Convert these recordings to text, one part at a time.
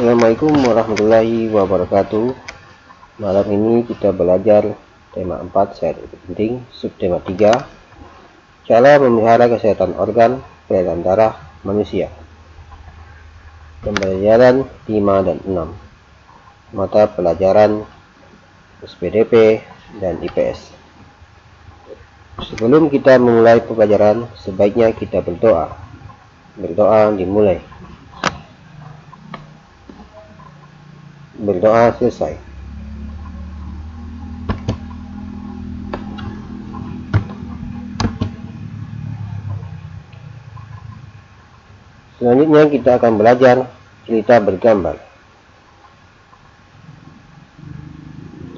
Assalamualaikum warahmatullahi wabarakatuh. Malam ini kita belajar tema 4 sehat itu penting, subtema 3, cara memelihara kesehatan organ peredaran darah manusia. Pembelajaran 5 dan 6, mata pelajaran SPDP dan IPS. Sebelum kita memulai pembelajaran, sebaiknya kita berdoa. Berdoa dimulai. Berdoa selesai. Selanjutnya kita akan belajar cerita bergambar.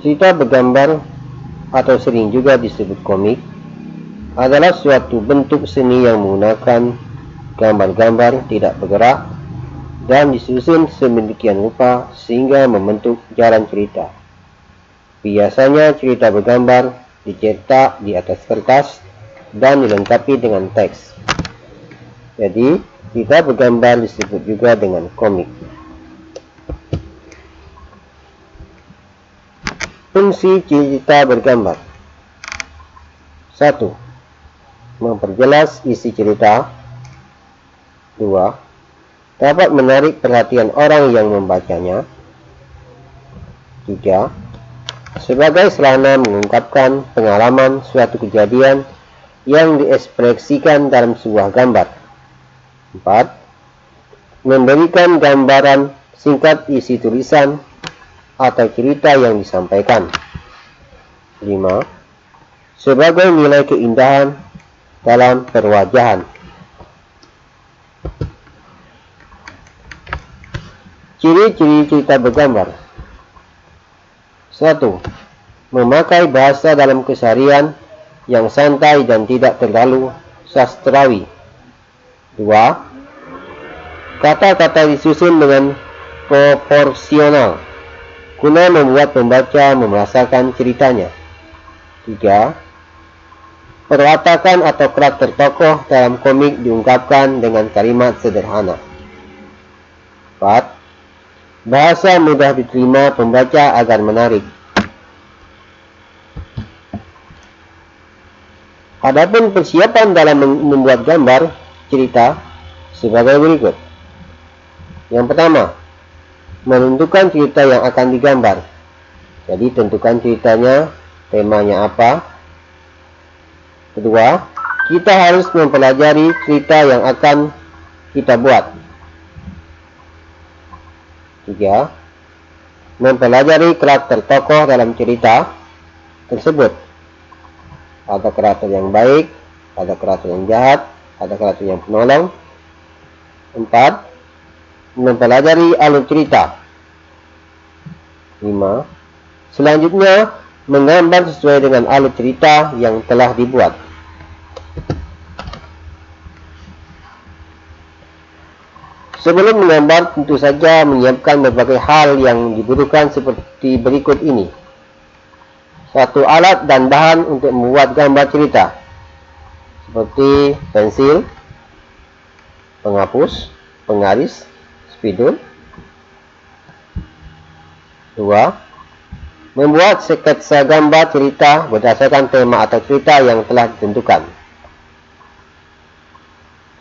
Cerita bergambar atau sering juga disebut komik adalah suatu bentuk seni yang menggunakan gambar-gambar tidak bergerak dan disusun sedemikian rupa sehingga membentuk jalan cerita. Biasanya cerita bergambar dicetak di atas kertas dan dilengkapi dengan teks. Jadi, cerita bergambar disebut juga dengan komik. Fungsi cerita bergambar: 1. Memperjelas isi cerita. 2. Dapat menarik perhatian orang yang membacanya. 3. Sebagai sarana mengungkapkan pengalaman suatu kejadian yang diekspresikan dalam sebuah gambar. 4. Memberikan gambaran singkat isi tulisan atau cerita yang disampaikan. 5. Sebagai nilai keindahan dalam perwajahan. Ciri-ciri cerita bergambar: 1. Memakai bahasa dalam keseharian yang santai dan tidak terlalu sastrawi. 2. Kata-kata disusun dengan proporsional guna membuat pembaca merasakan ceritanya. 3. Perwatakan atau karakter tokoh dalam komik diungkapkan dengan kalimat sederhana. 4. Bahasa mudah diterima pembaca agar menarik. Adapun persiapan dalam membuat gambar cerita sebagai berikut. Yang pertama, menentukan cerita yang akan digambar. Jadi tentukan ceritanya, temanya apa. Kedua, kita harus mempelajari cerita yang akan kita buat. 3. Mempelajari karakter tokoh dalam cerita tersebut. Ada karakter yang baik, ada karakter yang jahat, ada karakter yang penolong. 4. Mempelajari alur cerita. 5. Selanjutnya, menggambar sesuai dengan alur cerita yang telah dibuat. Sebelum menggambar, tentu saja menyiapkan berbagai hal yang dibutuhkan seperti berikut ini. 1. Alat dan bahan untuk membuat gambar cerita, seperti pensil, penghapus, penggaris, spidol. 2. Membuat sketsa gambar cerita berdasarkan tema atau cerita yang telah ditentukan.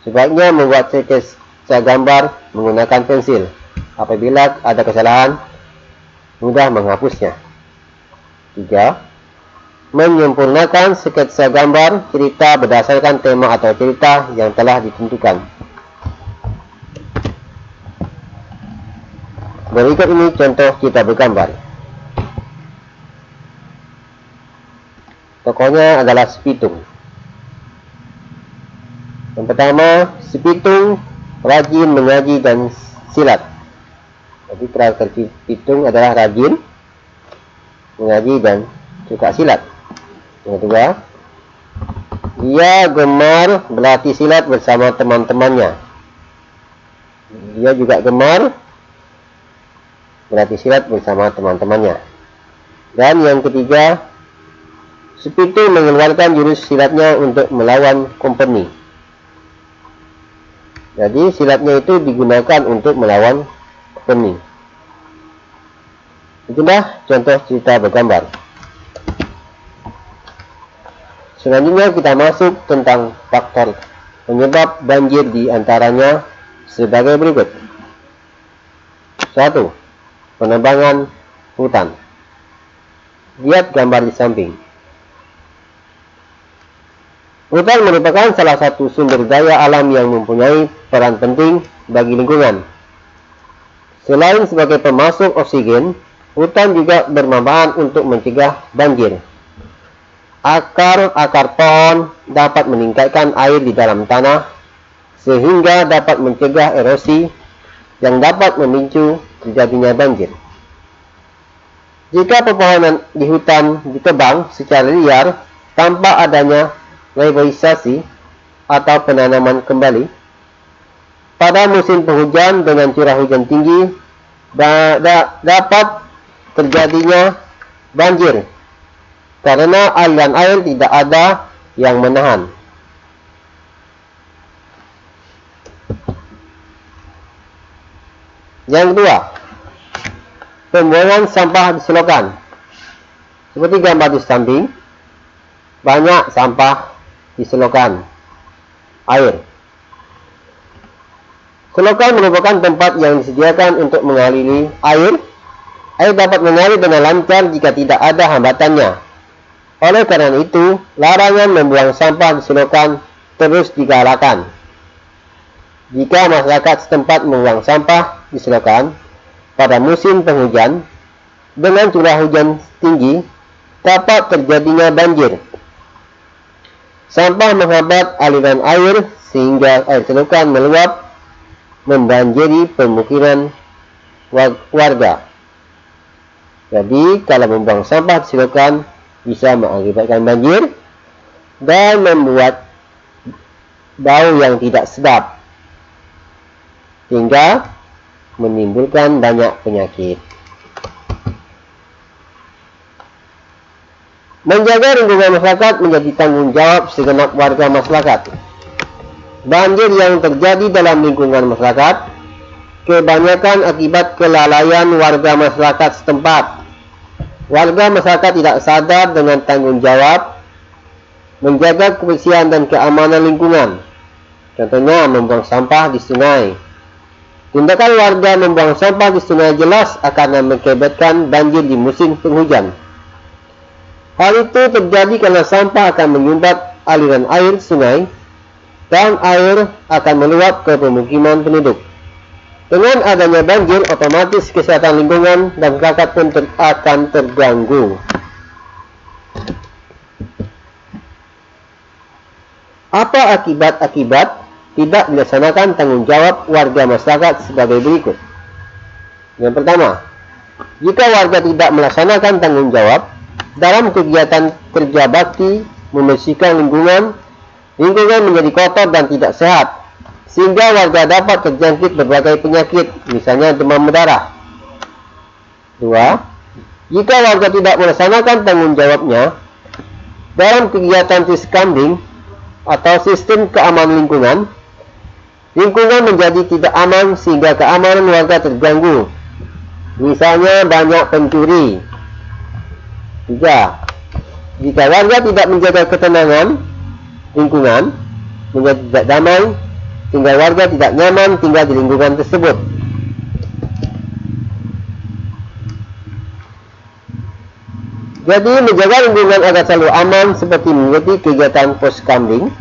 Sebaiknya membuat sketsa gambar menggunakan pensil. Apabila ada kesalahan, mudah menghapusnya. 3. Menyempurnakan sketsa gambar cerita berdasarkan tema atau cerita yang telah ditentukan. Berikut ini contoh cerita bergambar. Tokohnya adalah si Pitung. Yang pertama, si Pitung rajin mengaji dan silat. Jadi karakter Pitung adalah rajin mengaji dan suka silat. Yang kedua, dia gemar berlatih silat bersama teman-temannya. Dia juga gemar berlatih silat bersama teman-temannya. Dan yang ketiga, si Pitung mengeluarkan jurus silatnya untuk melawan company. Jadi silatnya itu digunakan untuk melawan company. Itulah contoh cerita bergambar. Selanjutnya kita masuk tentang faktor penyebab banjir, di antaranya sebagai berikut. 1. Penebangan hutan. Lihat gambar di samping. Hutan merupakan salah satu sumber daya alam yang mempunyai peran penting bagi lingkungan. Selain sebagai pemasok oksigen, hutan juga bermanfaat untuk mencegah banjir. Akar-akar pohon dapat meningkatkan air di dalam tanah, sehingga dapat mencegah erosi yang dapat memicu terjadinya banjir. Jika pepohonan di hutan ditebang secara liar tanpa adanya reboisasi atau penanaman kembali, pada musim penghujan dengan curah hujan tinggi dapat terjadinya banjir karena aliran air tidak ada yang menahan. Yang kedua, pembuangan sampah di selokan. Seperti gambar di samping, banyak sampah di selokan air. Selokan merupakan tempat yang disediakan untuk mengaliri air. Air dapat mengalir dengan lancar jika tidak ada hambatannya. Oleh karena itu, larangan membuang sampah di selokan terus digalakan. Jika masyarakat setempat membuang sampah di selokan pada musim penghujan dengan curah hujan tinggi, dapat terjadinya banjir. Sampah menghambat aliran air sehingga air selokan meluap membanjiri pemukiman warga. Jadi, kalau membuang sampah di selokan bisa mengakibatkan banjir dan membuat bau yang tidak sedap, hingga menimbulkan banyak penyakit. Menjaga lingkungan masyarakat menjadi tanggung jawab segenap warga masyarakat. Banjir yang terjadi dalam lingkungan masyarakat kebanyakan akibat kelalaian warga masyarakat setempat. Warga masyarakat tidak sadar dengan tanggung jawab menjaga kebersihan dan keamanan lingkungan. Contohnya membuang sampah di sungai. Tindakan warga membuang sampah di sungai jelas akan mengakibatkan banjir di musim penghujan. Hal itu terjadi karena sampah akan menyumbat aliran air sungai dan air akan meluap ke pemukiman penduduk. Dengan adanya banjir, otomatis kesehatan lingkungan dan masyarakat pun akan terganggu. Apa akibat-akibat tidak dilaksanakan tanggung jawab warga masyarakat sebagai berikut? Yang pertama, jika warga tidak melaksanakan tanggung jawab dalam kegiatan kerja bakti membersihkan lingkungan menjadi kotor dan tidak sehat, sehingga warga dapat terjangkit berbagai penyakit, misalnya demam berdarah. 2. Jika warga tidak melaksanakan tanggung jawabnya dalam kegiatan fiskambing atau sistem keamanan lingkungan menjadi tidak aman sehingga keamanan warga terganggu, misalnya banyak pencuri. 3. Jika warga tidak menjaga ketenangan lingkungan menjadi tidak damai sehingga warga tidak nyaman tinggal di lingkungan tersebut. Jadi menjaga lingkungan agar selalu aman seperti mengikuti kegiatan poskamling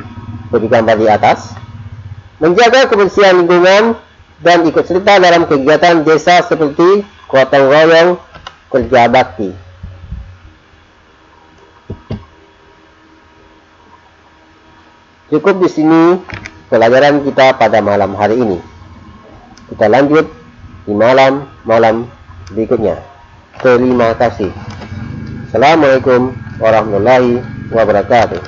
seperti gambar di atas, menjaga kebersihan lingkungan dan ikut serta dalam kegiatan desa seperti gotong royong kerja bakti. Cukup di sini pelajaran kita pada malam hari ini. Kita lanjut di malam berikutnya. Terima kasih. Assalamualaikum warahmatullahi wabarakatuh.